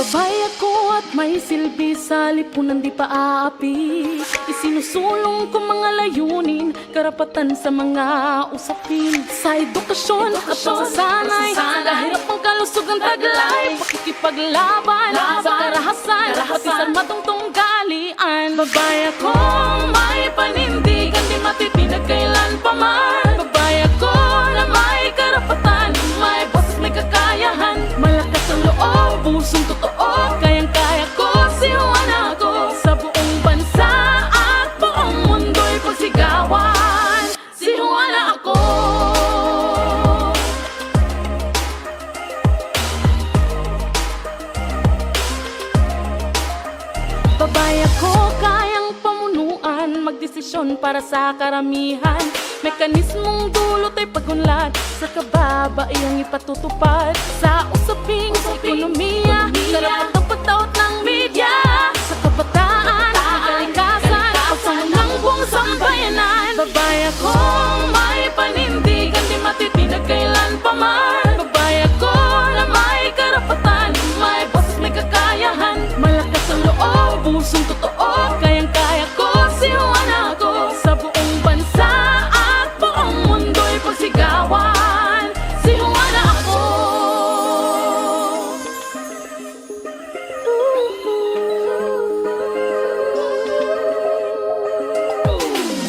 Babae ako at may silbi sa lipunan di pa aapi. Isinusulong ko mga layunin, karapatan sa mga usapin. Sa edukasyon at pagsasanay, kahirap ang kalusugang taglay, pakikipaglaban sa karahasan, pati sa armadong tunggalian. Babae akong may panindigan, di matitinag kailan pa man. Babae ako na may karapatan, may boses, may kakayahan, malakas ang loob, pusong totoo, kayang-kaya ko, siwana ako. Sa buong bansa at buong mundo'y pagsigawan, siwana ako. Babae ako, kayang pamunuan, magdesisyon para sa karamihan. Mekanismong dulot ay pagunlad, sa kababaihang ipatutupad. Sa usaping sa ekonomiya, karapatang pagtaot ng media. Sa kabataan, kalikasan, pagsangon ng buong sambayanan. Babae akong may panindigan, di matitinag kailan pa man. Babae ako na may karapatan, may boses, may kakayahan, malakas ang loob, pusong totoo, kayang-kaya ko, siwana ako. Sa buong bansa at buong mundo'y pagsigawan, siwana ako.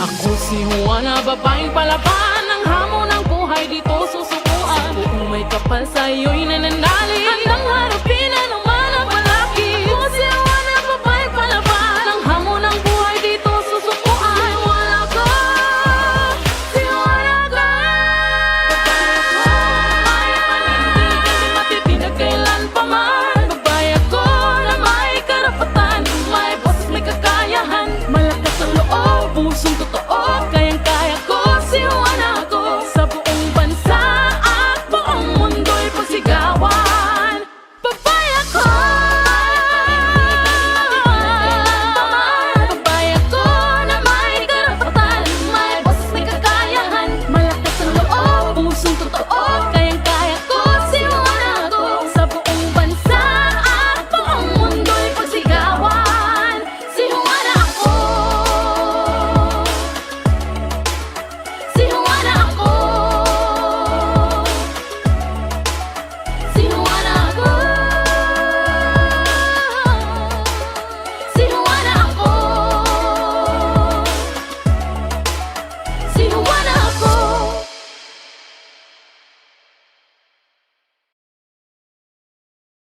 Ako si Juana, babaeng palaban, ang hamon ng buhay dito susukuan. Kung may kapal sa'yo'y nananali, handang harapin anuman ang palaki. Ako si Juana, babaeng palaban, ang hamon ng buhay dito susukuan. Siwana ka, siwana ka. Babae ako, may panindigan, di matitinag kailan pa man. Babae ako na may karapatan, may boses, may kakayahan, malakas ang loob, pusong